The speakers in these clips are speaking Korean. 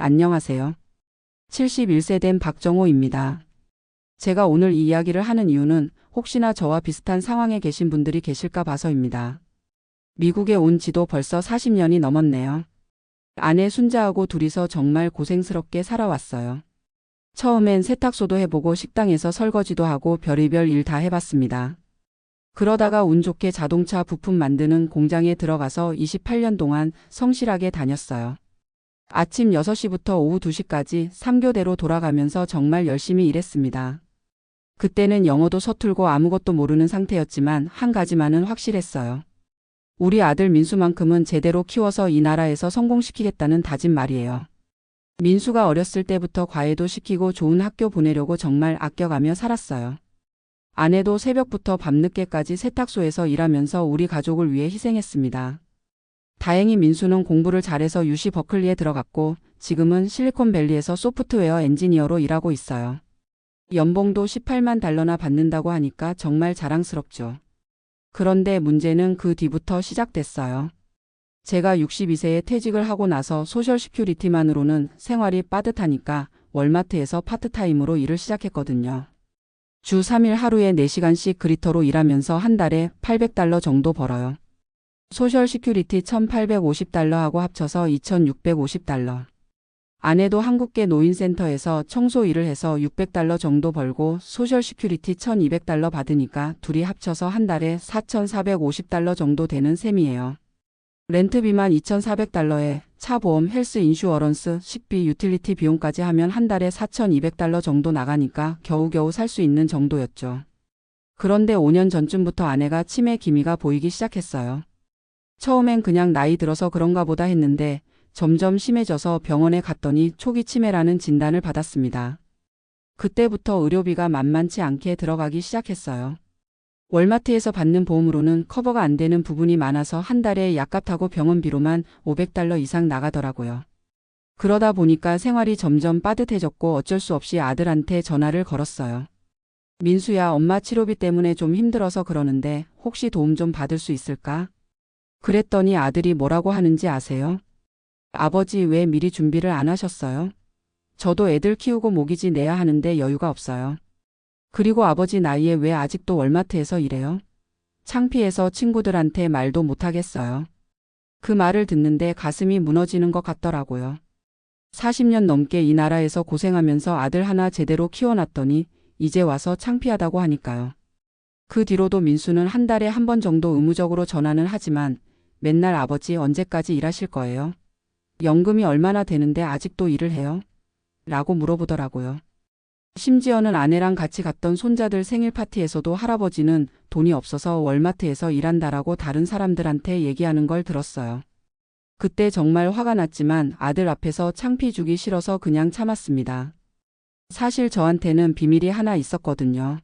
안녕하세요. 71세 된 박정호입니다. 제가 오늘 이 이야기를 하는 이유는 혹시나 저와 비슷한 상황에 계신 분들이 계실까 봐서입니다. 미국에 온 지도 벌써 40년이 넘었네요. 아내 순자하고 둘이서 정말 고생스럽게 살아왔어요. 처음엔 세탁소도 해보고 식당에서 설거지도 하고 별의별 일 다 해봤습니다. 그러다가 운 좋게 자동차 부품 만드는 공장에 들어가서 28년 동안 성실하게 다녔어요. 아침 6시부터 오후 2시까지 3교대로 돌아가면서 정말 열심히 일했습니다. 그때는 영어도 서툴고 아무것도 모르는 상태였지만 한 가지만은 확실했어요. 우리 아들 민수만큼은 제대로 키워서 이 나라에서 성공시키겠다는 다짐 말이에요. 민수가 어렸을 때부터 과외도 시키고 좋은 학교 보내려고 정말 아껴가며 살았어요. 아내도 새벽부터 밤늦게까지 세탁소에서 일하면서 우리 가족을 위해 희생했습니다. 다행히 민수는 공부를 잘해서 UC 버클리에 들어갔고 지금은 실리콘밸리에서 소프트웨어 엔지니어로 일하고 있어요. 연봉도 18만 달러나 받는다고 하니까 정말 자랑스럽죠. 그런데 문제는 그 뒤부터 시작됐어요. 제가 62세에 퇴직을 하고 나서 소셜 시큐리티만으로는 생활이 빠듯하니까 월마트에서 파트타임으로 일을 시작했거든요. 주 3일 하루에 4시간씩 그리터로 일하면서 한 달에 800달러 정도 벌어요. 소셜 시큐리티 1,850달러하고 합쳐서 2,650달러. 아내도 한국계 노인센터에서 청소 일을 해서 600달러 정도 벌고 소셜 시큐리티 1,200달러 받으니까 둘이 합쳐서 한 달에 4,450달러 정도 되는 셈이에요. 렌트비만 2,400달러에 차 보험, 헬스 인슈어런스, 식비, 유틸리티 비용까지 하면 한 달에 4,200달러 정도 나가니까 겨우겨우 살 수 있는 정도였죠. 그런데 5년 전쯤부터 아내가 치매 기미가 보이기 시작했어요. 처음엔 그냥 나이 들어서 그런가 보다 했는데 점점 심해져서 병원에 갔더니 초기 치매라는 진단을 받았습니다. 그때부터 의료비가 만만치 않게 들어가기 시작했어요. 월마트에서 받는 보험으로는 커버가 안 되는 부분이 많아서 한 달에 약값하고 병원비로만 500달러 이상 나가더라고요. 그러다 보니까 생활이 점점 빠듯해졌고 어쩔 수 없이 아들한테 전화를 걸었어요. 민수야, 엄마 치료비 때문에 좀 힘들어서 그러는데 혹시 도움 좀 받을 수 있을까? 그랬더니 아들이 뭐라고 하는지 아세요? 아버지, 왜 미리 준비를 안 하셨어요? 저도 애들 키우고 모기지 내야 하는데 여유가 없어요. 그리고 아버지 나이에 왜 아직도 월마트에서 일해요? 창피해서 친구들한테 말도 못하겠어요. 그 말을 듣는데 가슴이 무너지는 것 같더라고요. 40년 넘게 이 나라에서 고생하면서 아들 하나 제대로 키워놨더니 이제 와서 창피하다고 하니까요. 그 뒤로도 민수는 한 달에 한 번 정도 의무적으로 전화는 하지만 맨날 아버지 언제까지 일하실 거예요? 연금이 얼마나 되는데 아직도 일을 해요? 라고 물어보더라고요. 심지어는 아내랑 같이 갔던 손자들 생일 파티에서도 할아버지는 돈이 없어서 월마트에서 일한다라고 다른 사람들한테 얘기하는 걸 들었어요. 그때 정말 화가 났지만 아들 앞에서 창피 주기 싫어서 그냥 참았습니다. 사실 저한테는 비밀이 하나 있었거든요.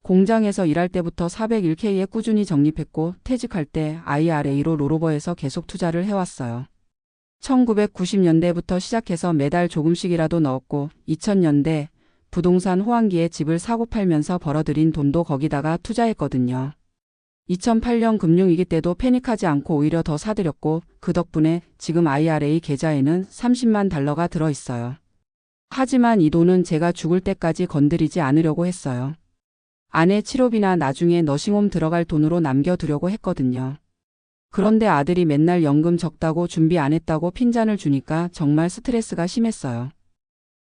공장에서 일할 때부터 401k에 꾸준히 적립했고 퇴직할 때 IRA로 롤오버해서 계속 투자를 해왔어요. 1990년대부터 시작해서 매달 조금씩이라도 넣었고 2000년대 부동산 호황기에 집을 사고 팔면서 벌어들인 돈도 거기다가 투자했거든요. 2008년 금융위기 때도 패닉하지 않고 오히려 더 사들였고 그 덕분에 지금 IRA 계좌에는 30만 달러가 들어있어요. 하지만 이 돈은 제가 죽을 때까지 건드리지 않으려고 했어요. 아내 치료비나 나중에 너싱홈 들어갈 돈으로 남겨두려고 했거든요. 그런데 아들이 맨날 연금 적다고 준비 안 했다고 핀잔을 주니까 정말 스트레스가 심했어요.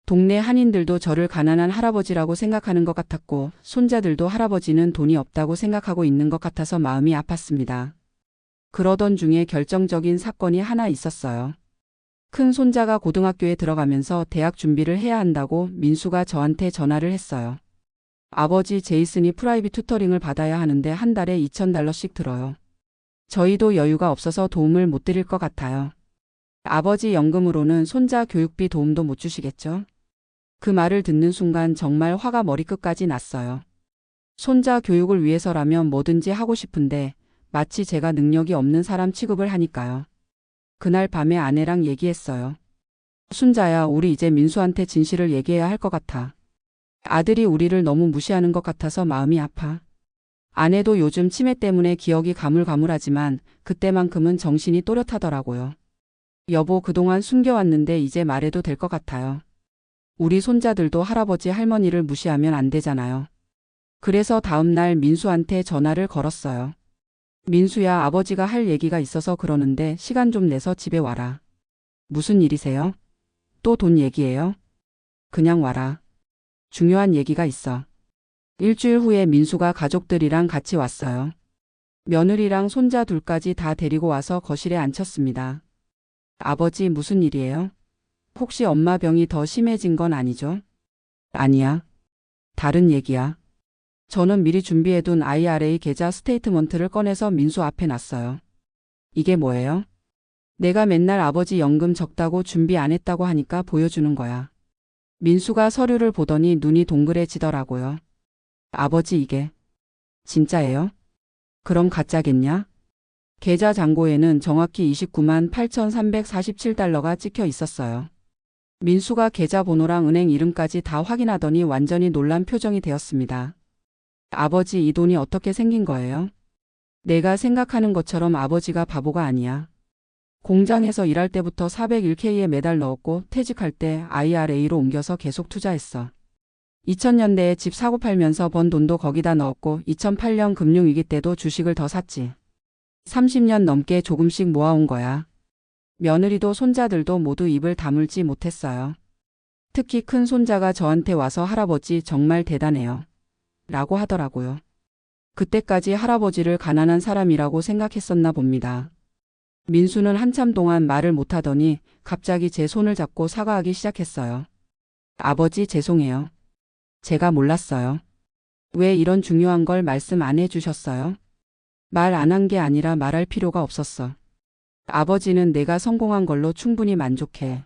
동네 한인들도 저를 가난한 할아버지라고 생각하는 것 같았고 손자들도 할아버지는 돈이 없다고 생각하고 있는 것 같아서 마음이 아팠습니다. 그러던 중에 결정적인 사건이 하나 있었어요. 큰 손자가 고등학교에 들어가면서 대학 준비를 해야 한다고 민수가 저한테 전화를 했어요. 아버지, 제이슨이 프라이빗 튜터링을 받아야 하는데 한 달에 2,000달러씩 들어요. 저희도 여유가 없어서 도움을 못 드릴 것 같아요. 아버지 연금으로는 손자 교육비 도움도 못 주시겠죠? 그 말을 듣는 순간 정말 화가 머리끝까지 났어요. 손자 교육을 위해서라면 뭐든지 하고 싶은데 마치 제가 능력이 없는 사람 취급을 하니까요. 그날 밤에 아내랑 얘기했어요. 순자야, 우리 이제 민수한테 진실을 얘기해야 할 것 같아. 아들이 우리를 너무 무시하는 것 같아서 마음이 아파. 아내도 요즘 치매 때문에 기억이 가물가물하지만 그때만큼은 정신이 또렷하더라고요. 여보, 그동안 숨겨왔는데 이제 말해도 될 것 같아요. 우리 손자들도 할아버지 할머니를 무시하면 안 되잖아요. 그래서 다음 날 민수한테 전화를 걸었어요. 민수야, 아버지가 할 얘기가 있어서 그러는데 시간 좀 내서 집에 와라. 무슨 일이세요? 또 돈 얘기예요? 그냥 와라. 중요한 얘기가 있어. 일주일 후에 민수가 가족들이랑 같이 왔어요. 며느리랑 손자 둘까지 다 데리고 와서 거실에 앉혔습니다. 아버지, 무슨 일이에요? 혹시 엄마 병이 더 심해진 건 아니죠? 아니야. 다른 얘기야. 저는 미리 준비해둔 IRA 계좌 스테이트먼트를 꺼내서 민수 앞에 놨어요. 이게 뭐예요? 내가 맨날 아버지 연금 적다고 준비 안 했다고 하니까 보여주는 거야. 민수가 서류를 보더니 눈이 동그래지더라고요. 아버지, 이게 진짜예요? 그럼 가짜겠냐? 계좌 잔고에는 정확히 29만 8,347달러가 찍혀 있었어요. 민수가 계좌 번호랑 은행 이름까지 다 확인하더니 완전히 놀란 표정이 되었습니다. 아버지, 이 돈이 어떻게 생긴 거예요? 내가 생각하는 것처럼 아버지가 바보가 아니야. 공장에서 일할 때부터 401k에 매달 넣었고 퇴직할 때 IRA로 옮겨서 계속 투자했어. 2000년대에 집 사고 팔면서 번 돈도 거기다 넣었고 2008년 금융위기 때도 주식을 더 샀지. 30년 넘게 조금씩 모아온 거야. 며느리도 손자들도 모두 입을 다물지 못했어요. 특히 큰 손자가 저한테 와서 할아버지 정말 대단해요. 라고 하더라고요. 그때까지 할아버지를 가난한 사람이라고 생각했었나 봅니다. 민수는 한참 동안 말을 못하더니 갑자기 제 손을 잡고 사과하기 시작했어요. 아버지, 죄송해요. 제가 몰랐어요. 왜 이런 중요한 걸 말씀 안 해주셨어요? 말 안 한 게 아니라 말할 필요가 없었어. 아버지는 내가 성공한 걸로 충분히 만족해.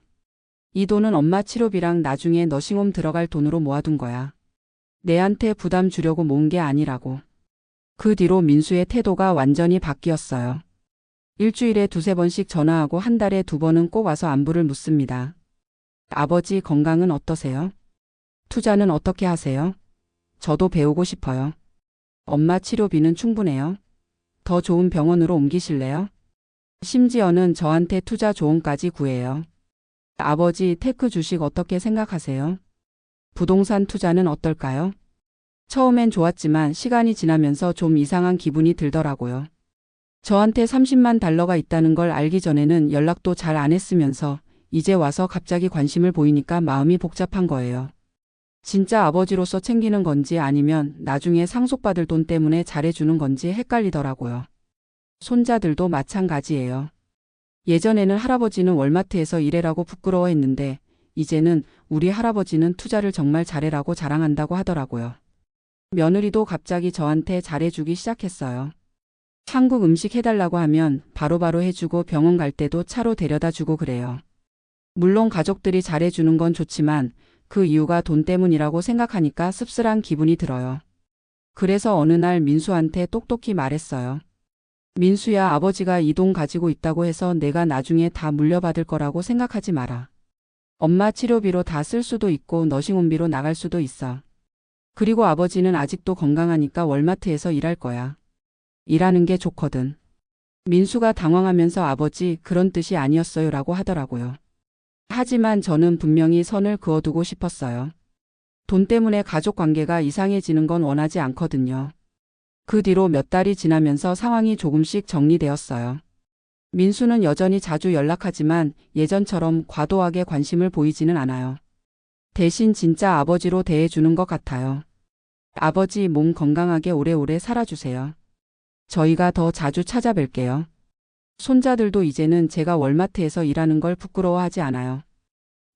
이 돈은 엄마 치료비랑 나중에 너싱홈 들어갈 돈으로 모아둔 거야. 내한테 부담 주려고 모은 게 아니라고. 그 뒤로 민수의 태도가 완전히 바뀌었어요. 일주일에 2~3번씩 전화하고 한 달에 2번은 꼭 와서 안부를 묻습니다. 아버지, 건강은 어떠세요? 투자는 어떻게 하세요? 저도 배우고 싶어요. 엄마 치료비는 충분해요. 더 좋은 병원으로 옮기실래요? 심지어는 저한테 투자 조언까지 구해요. 아버지, 테크 주식 어떻게 생각하세요? 부동산 투자는 어떨까요? 처음엔 좋았지만 시간이 지나면서 좀 이상한 기분이 들더라고요. 저한테 30만 달러가 있다는 걸 알기 전에는 연락도 잘 안 했으면서 이제 와서 갑자기 관심을 보이니까 마음이 복잡한 거예요. 진짜 아버지로서 챙기는 건지 아니면 나중에 상속받을 돈 때문에 잘해주는 건지 헷갈리더라고요. 손자들도 마찬가지예요. 예전에는 할아버지는 월마트에서 일해라고 부끄러워했는데 이제는 우리 할아버지는 투자를 정말 잘해라고 자랑한다고 하더라고요. 며느리도 갑자기 저한테 잘해주기 시작했어요. 한국 음식 해달라고 하면 바로바로 해주고 병원 갈 때도 차로 데려다주고 그래요. 물론 가족들이 잘해주는 건 좋지만 그 이유가 돈 때문이라고 생각하니까 씁쓸한 기분이 들어요. 그래서 어느 날 민수한테 똑똑히 말했어요. 민수야, 아버지가 이 돈 가지고 있다고 해서 내가 나중에 다 물려받을 거라고 생각하지 마라. 엄마 치료비로 다 쓸 수도 있고 너싱홈비로 나갈 수도 있어. 그리고 아버지는 아직도 건강하니까 월마트에서 일할 거야. 일하는 게 좋거든. 민수가 당황하면서 아버지, 그런 뜻이 아니었어요 라고 하더라고요. 하지만 저는 분명히 선을 그어두고 싶었어요. 돈 때문에 가족 관계가 이상해지는 건 원하지 않거든요. 그 뒤로 몇 달이 지나면서 상황이 조금씩 정리되었어요. 민수는 여전히 자주 연락하지만 예전처럼 과도하게 관심을 보이지는 않아요. 대신 진짜 아버지로 대해주는 것 같아요. 아버지, 몸 건강하게 오래오래 살아주세요. 저희가 더 자주 찾아뵐게요. 손자들도 이제는 제가 월마트에서 일하는 걸 부끄러워하지 않아요.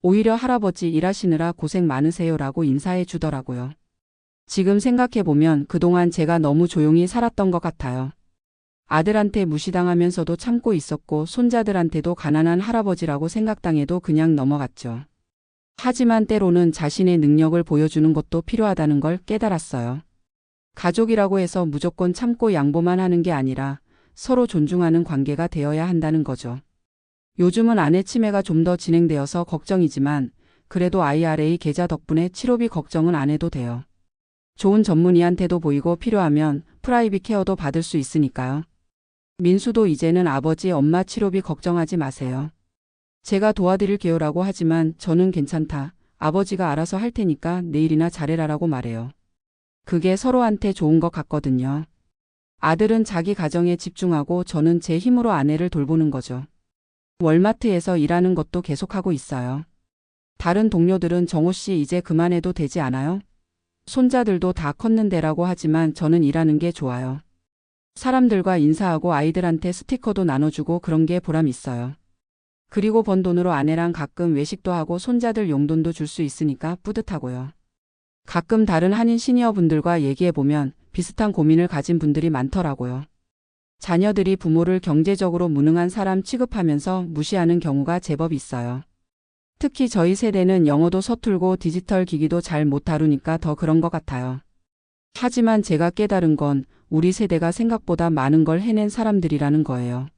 오히려 할아버지 일하시느라 고생 많으세요라고 인사해 주더라고요. 지금 생각해보면 그동안 제가 너무 조용히 살았던 것 같아요. 아들한테 무시당하면서도 참고 있었고 손자들한테도 가난한 할아버지라고 생각당해도 그냥 넘어갔죠. 하지만 때로는 자신의 능력을 보여주는 것도 필요하다는 걸 깨달았어요. 가족이라고 해서 무조건 참고 양보만 하는 게 아니라 서로 존중하는 관계가 되어야 한다는 거죠. 요즘은 아내 치매가 좀 더 진행되어서 걱정이지만 그래도 IRA 계좌 덕분에 치료비 걱정은 안 해도 돼요. 좋은 전문의한테도 보이고 필요하면 프라이빗 케어도 받을 수 있으니까요. 민수도 이제는 아버지, 엄마 치료비 걱정하지 마세요. 제가 도와드릴게요라고 하지만 저는 괜찮다. 아버지가 알아서 할 테니까 내일이나 잘해라라고 말해요. 그게 서로한테 좋은 것 같거든요. 아들은 자기 가정에 집중하고 저는 제 힘으로 아내를 돌보는 거죠. 월마트에서 일하는 것도 계속하고 있어요. 다른 동료들은 정호 씨 이제 그만해도 되지 않아요? 손자들도 다 컸는데라고 하지만 저는 일하는 게 좋아요. 사람들과 인사하고 아이들한테 스티커도 나눠주고 그런 게 보람 있어요. 그리고 번 돈으로 아내랑 가끔 외식도 하고 손자들 용돈도 줄 수 있으니까 뿌듯하고요. 가끔 다른 한인 시니어분들과 얘기해보면 비슷한 고민을 가진 분들이 많더라고요. 자녀들이 부모를 경제적으로 무능한 사람 취급하면서 무시하는 경우가 제법 있어요. 특히 저희 세대는 영어도 서툴고 디지털 기기도 잘 못 다루니까 더 그런 것 같아요. 하지만 제가 깨달은 건 우리 세대가 생각보다 많은 걸 해낸 사람들이라는 거예요.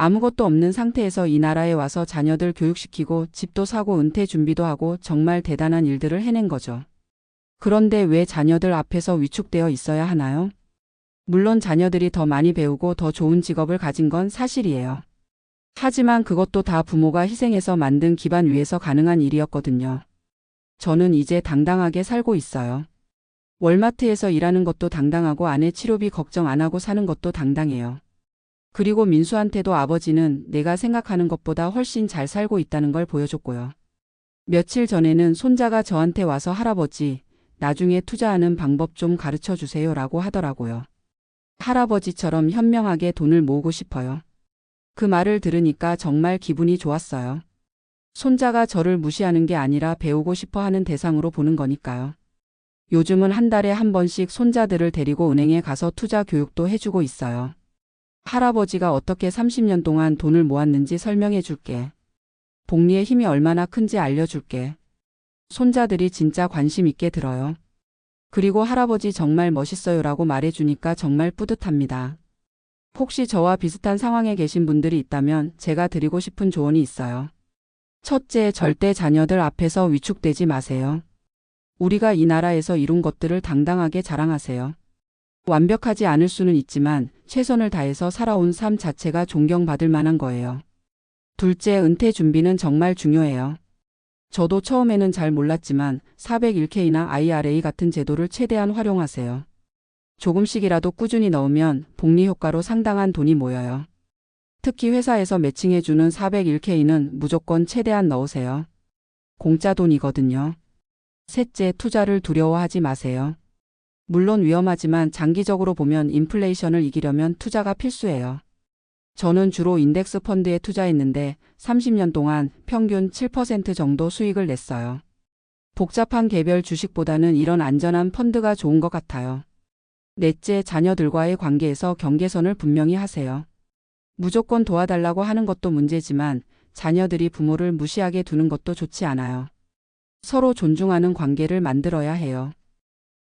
아무것도 없는 상태에서 이 나라에 와서 자녀들 교육시키고 집도 사고 은퇴 준비도 하고 정말 대단한 일들을 해낸 거죠. 그런데 왜 자녀들 앞에서 위축되어 있어야 하나요? 물론 자녀들이 더 많이 배우고 더 좋은 직업을 가진 건 사실이에요. 하지만 그것도 다 부모가 희생해서 만든 기반 위에서 가능한 일이었거든요. 저는 이제 당당하게 살고 있어요. 월마트에서 일하는 것도 당당하고 아내 치료비 걱정 안 하고 사는 것도 당당해요. 그리고 민수한테도 아버지는 내가 생각하는 것보다 훨씬 잘 살고 있다는 걸 보여줬고요. 며칠 전에는 손자가 저한테 와서 할아버지, 나중에 투자하는 방법 좀 가르쳐 주세요 라고 하더라고요. 할아버지처럼 현명하게 돈을 모으고 싶어요. 그 말을 들으니까 정말 기분이 좋았어요. 손자가 저를 무시하는 게 아니라 배우고 싶어 하는 대상으로 보는 거니까요. 요즘은 한 달에 한 번씩 손자들을 데리고 은행에 가서 투자 교육도 해주고 있어요. 할아버지가 어떻게 30년 동안 돈을 모았는지 설명해 줄게. 복리의 힘이 얼마나 큰지 알려줄게. 손자들이 진짜 관심 있게 들어요. 그리고 할아버지 정말 멋있어요라고 말해주니까 정말 뿌듯합니다. 혹시 저와 비슷한 상황에 계신 분들이 있다면 제가 드리고 싶은 조언이 있어요. 첫째, 절대 자녀들 앞에서 위축되지 마세요. 우리가 이 나라에서 이룬 것들을 당당하게 자랑하세요. 완벽하지 않을 수는 있지만 최선을 다해서 살아온 삶 자체가 존경받을 만한 거예요. 둘째, 은퇴 준비는 정말 중요해요. 저도 처음에는 잘 몰랐지만 401k나 IRA 같은 제도를 최대한 활용하세요. 조금씩이라도 꾸준히 넣으면 복리 효과로 상당한 돈이 모여요. 특히 회사에서 매칭해주는 401k는 무조건 최대한 넣으세요. 공짜 돈이거든요. 셋째, 투자를 두려워하지 마세요. 물론 위험하지만 장기적으로 보면 인플레이션을 이기려면 투자가 필수예요. 저는 주로 인덱스 펀드에 투자했는데 30년 동안 평균 7% 정도 수익을 냈어요. 복잡한 개별 주식보다는 이런 안전한 펀드가 좋은 것 같아요. 넷째, 자녀들과의 관계에서 경계선을 분명히 하세요. 무조건 도와달라고 하는 것도 문제지만 자녀들이 부모를 무시하게 두는 것도 좋지 않아요. 서로 존중하는 관계를 만들어야 해요.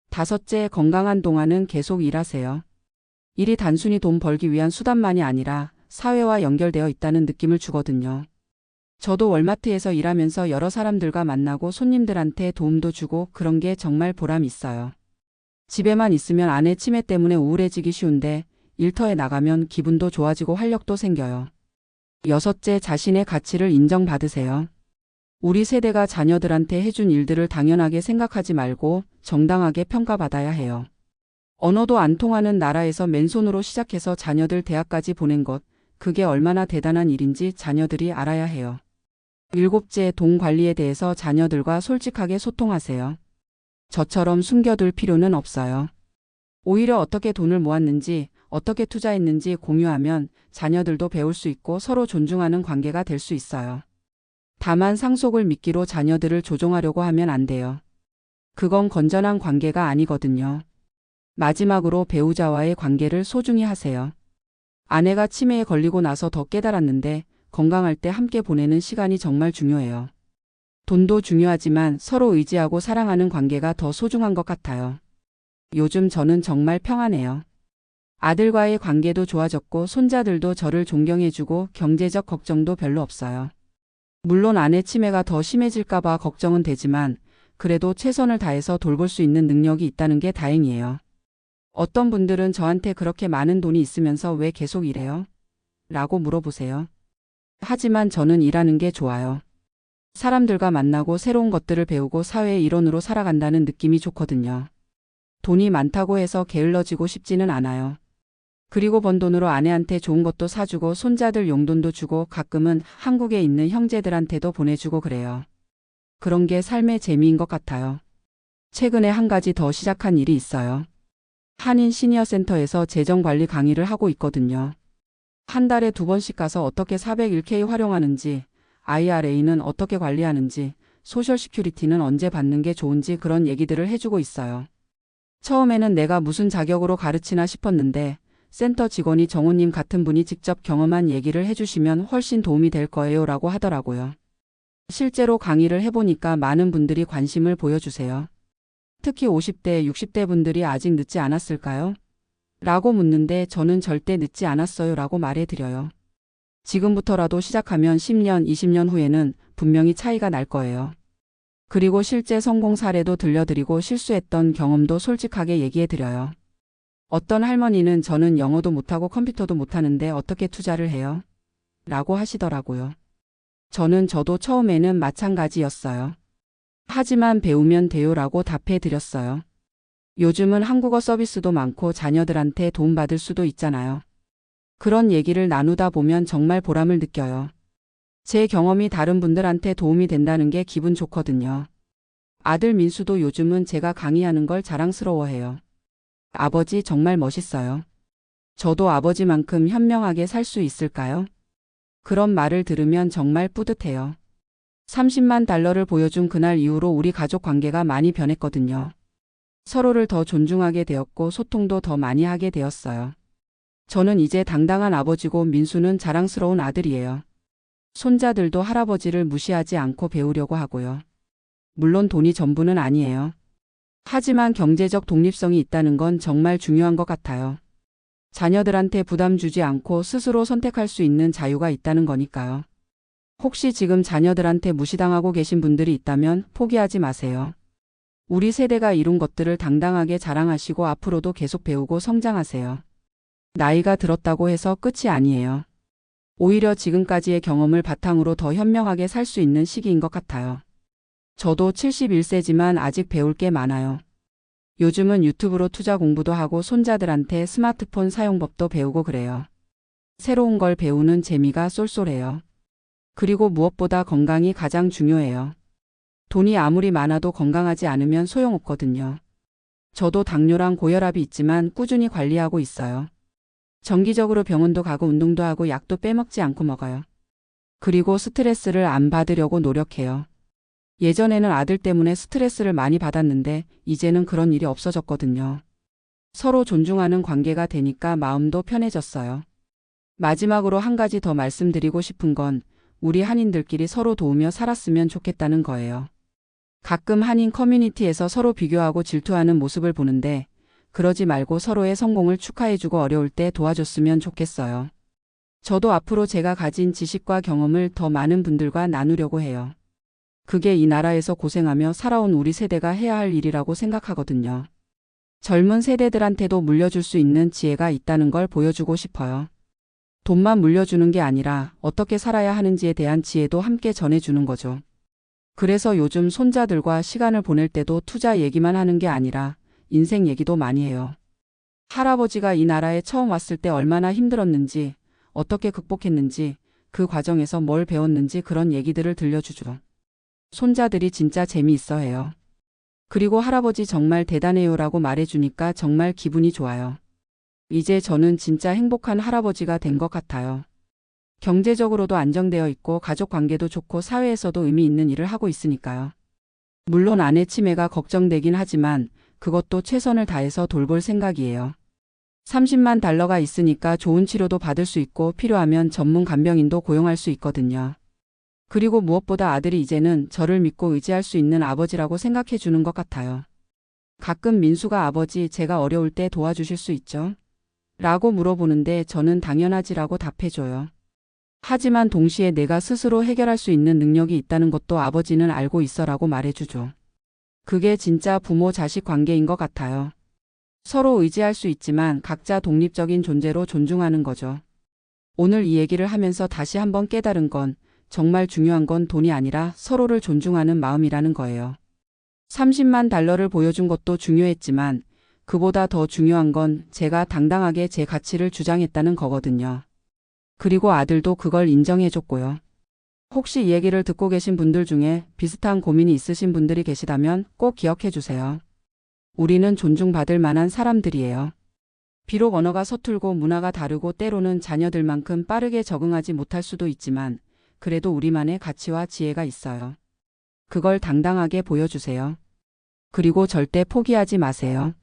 다섯째, 건강한 동안은 계속 일하세요. 일이 단순히 돈 벌기 위한 수단만이 아니라 사회와 연결되어 있다는 느낌을 주거든요. 저도 월마트에서 일하면서 여러 사람들과 만나고 손님들한테 도움도 주고 그런 게 정말 보람 있어요. 집에만 있으면 아내 치매 때문에 우울해지기 쉬운데 일터에 나가면 기분도 좋아지고 활력도 생겨요. 여섯째, 자신의 가치를 인정받으세요. 우리 세대가 자녀들한테 해준 일들을 당연하게 생각하지 말고 정당하게 평가받아야 해요. 언어도 안 통하는 나라에서 맨손으로 시작해서 자녀들 대학까지 보낸 것, 그게 얼마나 대단한 일인지 자녀들이 알아야 해요. 일곱째, 돈 관리에 대해서 자녀들과 솔직하게 소통하세요. 저처럼 숨겨둘 필요는 없어요. 오히려 어떻게 돈을 모았는지, 어떻게 투자했는지 공유하면 자녀들도 배울 수 있고 서로 존중하는 관계가 될 수 있어요. 다만 상속을 미끼로 자녀들을 조종하려고 하면 안 돼요. 그건 건전한 관계가 아니거든요. 마지막으로 배우자와의 관계를 소중히 하세요. 아내가 치매에 걸리고 나서 더 깨달았는데 건강할 때 함께 보내는 시간이 정말 중요해요. 돈도 중요하지만 서로 의지하고 사랑하는 관계가 더 소중한 것 같아요. 요즘 저는 정말 평안해요. 아들과의 관계도 좋아졌고 손자들도 저를 존경해주고 경제적 걱정도 별로 없어요. 물론 아내 치매가 더 심해질까봐 걱정은 되지만 그래도 최선을 다해서 돌볼 수 있는 능력이 있다는 게 다행이에요. 어떤 분들은 저한테 그렇게 많은 돈이 있으면서 왜 계속 일해요? 라고 물어보세요. 하지만 저는 일하는 게 좋아요. 사람들과 만나고 새로운 것들을 배우고 사회의 일원으로 살아간다는 느낌이 좋거든요. 돈이 많다고 해서 게을러지고 싶지는 않아요. 그리고 번 돈으로 아내한테 좋은 것도 사주고 손자들 용돈도 주고 가끔은 한국에 있는 형제들한테도 보내주고 그래요. 그런 게 삶의 재미인 것 같아요. 최근에 한 가지 더 시작한 일이 있어요. 한인 시니어센터에서 재정관리 강의를 하고 있거든요. 한 달에 2번씩 가서 어떻게 401k 활용하는지, IRA는 어떻게 관리하는지, 소셜시큐리티는 언제 받는 게 좋은지 그런 얘기들을 해주고 있어요. 처음에는 내가 무슨 자격으로 가르치나 싶었는데 센터 직원이 정호님 같은 분이 직접 경험한 얘기를 해주시면 훨씬 도움이 될 거예요 라고 하더라고요. 실제로 강의를 해보니까 많은 분들이 관심을 보여주세요. 특히 50대, 60대 분들이 아직 늦지 않았을까요? 라고 묻는데 저는 절대 늦지 않았어요 라고 말해드려요. 지금부터라도 시작하면 10년, 20년 후에는 분명히 차이가 날 거예요. 그리고 실제 성공 사례도 들려드리고 실수했던 경험도 솔직하게 얘기해드려요. 어떤 할머니는 저는 영어도 못하고 컴퓨터도 못하는데 어떻게 투자를 해요? 라고 하시더라고요. 저도 처음에는 마찬가지였어요. 하지만 배우면 돼요 라고 답해드렸어요. 요즘은 한국어 서비스도 많고 자녀들한테 도움받을 수도 있잖아요. 그런 얘기를 나누다 보면 정말 보람을 느껴요. 제 경험이 다른 분들한테 도움이 된다는 게 기분 좋거든요. 아들 민수도 요즘은 제가 강의하는 걸 자랑스러워해요. 아버지 정말 멋있어요. 저도 아버지만큼 현명하게 살 수 있을까요? 그런 말을 들으면 정말 뿌듯해요. 30만 달러를 보여준 그날 이후로 우리 가족 관계가 많이 변했거든요. 서로를 더 존중하게 되었고 소통도 더 많이 하게 되었어요. 저는 이제 당당한 아버지고 민수는 자랑스러운 아들이에요. 손자들도 할아버지를 무시하지 않고 배우려고 하고요. 물론 돈이 전부는 아니에요. 하지만 경제적 독립성이 있다는 건 정말 중요한 것 같아요. 자녀들한테 부담 주지 않고 스스로 선택할 수 있는 자유가 있다는 거니까요. 혹시 지금 자녀들한테 무시당하고 계신 분들이 있다면 포기하지 마세요. 우리 세대가 이룬 것들을 당당하게 자랑하시고 앞으로도 계속 배우고 성장하세요. 나이가 들었다고 해서 끝이 아니에요. 오히려 지금까지의 경험을 바탕으로 더 현명하게 살 수 있는 시기인 것 같아요. 저도 71세지만 아직 배울 게 많아요. 요즘은 유튜브로 투자 공부도 하고 손자들한테 스마트폰 사용법도 배우고 그래요. 새로운 걸 배우는 재미가 쏠쏠해요. 그리고 무엇보다 건강이 가장 중요해요. 돈이 아무리 많아도 건강하지 않으면 소용없거든요. 저도 당뇨랑 고혈압이 있지만 꾸준히 관리하고 있어요. 정기적으로 병원도 가고 운동도 하고 약도 빼먹지 않고 먹어요. 그리고 스트레스를 안 받으려고 노력해요. 예전에는 아들 때문에 스트레스를 많이 받았는데 이제는 그런 일이 없어졌거든요. 서로 존중하는 관계가 되니까 마음도 편해졌어요. 마지막으로 한 가지 더 말씀드리고 싶은 건 우리 한인들끼리 서로 도우며 살았으면 좋겠다는 거예요. 가끔 한인 커뮤니티에서 서로 비교하고 질투하는 모습을 보는데 그러지 말고 서로의 성공을 축하해주고 어려울 때 도와줬으면 좋겠어요. 저도 앞으로 제가 가진 지식과 경험을 더 많은 분들과 나누려고 해요. 그게 이 나라에서 고생하며 살아온 우리 세대가 해야 할 일이라고 생각하거든요. 젊은 세대들한테도 물려줄 수 있는 지혜가 있다는 걸 보여주고 싶어요. 돈만 물려주는 게 아니라 어떻게 살아야 하는지에 대한 지혜도 함께 전해주는 거죠. 그래서 요즘 손자들과 시간을 보낼 때도 투자 얘기만 하는 게 아니라 인생 얘기도 많이 해요. 할아버지가 이 나라에 처음 왔을 때 얼마나 힘들었는지, 어떻게 극복했는지, 그 과정에서 뭘 배웠는지 그런 얘기들을 들려주죠. 손자들이 진짜 재미있어 해요. 그리고 할아버지 정말 대단해요라고 말해주니까 정말 기분이 좋아요. 이제 저는 진짜 행복한 할아버지가 된 것 같아요. 경제적으로도 안정되어 있고 가족 관계도 좋고 사회에서도 의미 있는 일을 하고 있으니까요. 물론 아내 치매가 걱정되긴 하지만 그것도 최선을 다해서 돌볼 생각이에요. 30만 달러가 있으니까 좋은 치료도 받을 수 있고 필요하면 전문 간병인도 고용할 수 있거든요. 그리고 무엇보다 아들이 이제는 저를 믿고 의지할 수 있는 아버지라고 생각해 주는 것 같아요. 가끔 민수가 아버지 제가 어려울 때 도와주실 수 있죠? 라고 물어보는데 저는 당연하지라고 답해줘요. 하지만 동시에 내가 스스로 해결할 수 있는 능력이 있다는 것도 아버지는 알고 있어라고 말해주죠. 그게 진짜 부모 자식 관계인 것 같아요. 서로 의지할 수 있지만 각자 독립적인 존재로 존중하는 거죠. 오늘 이 얘기를 하면서 다시 한번 깨달은 건 정말 중요한 건 돈이 아니라 서로를 존중하는 마음이라는 거예요. 30만 달러를 보여준 것도 중요했지만 그보다 더 중요한 건 제가 당당하게 제 가치를 주장했다는 거거든요. 그리고 아들도 그걸 인정해줬고요. 혹시 이 얘기를 듣고 계신 분들 중에 비슷한 고민이 있으신 분들이 계시다면 꼭 기억해 주세요. 우리는 존중받을 만한 사람들이에요. 비록 언어가 서툴고 문화가 다르고 때로는 자녀들만큼 빠르게 적응하지 못할 수도 있지만 그래도 우리만의 가치와 지혜가 있어요. 그걸 당당하게 보여주세요. 그리고 절대 포기하지 마세요.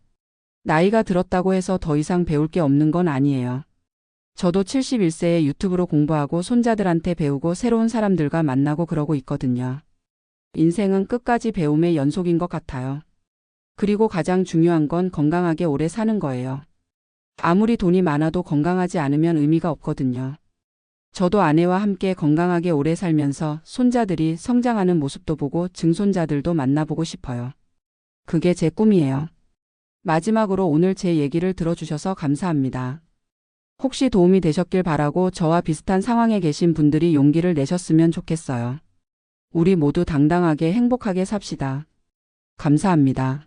나이가 들었다고 해서 더 이상 배울 게 없는 건 아니에요. 저도 71세에 유튜브로 공부하고 손자들한테 배우고 새로운 사람들과 만나고 그러고 있거든요. 인생은 끝까지 배움의 연속인 것 같아요. 그리고 가장 중요한 건 건강하게 오래 사는 거예요. 아무리 돈이 많아도 건강하지 않으면 의미가 없거든요. 저도 아내와 함께 건강하게 오래 살면서 손자들이 성장하는 모습도 보고 증손자들도 만나보고 싶어요. 그게 제 꿈이에요. 마지막으로 오늘 제 얘기를 들어주셔서 감사합니다. 혹시 도움이 되셨길 바라고 저와 비슷한 상황에 계신 분들이 용기를 내셨으면 좋겠어요. 우리 모두 당당하게 행복하게 삽시다. 감사합니다.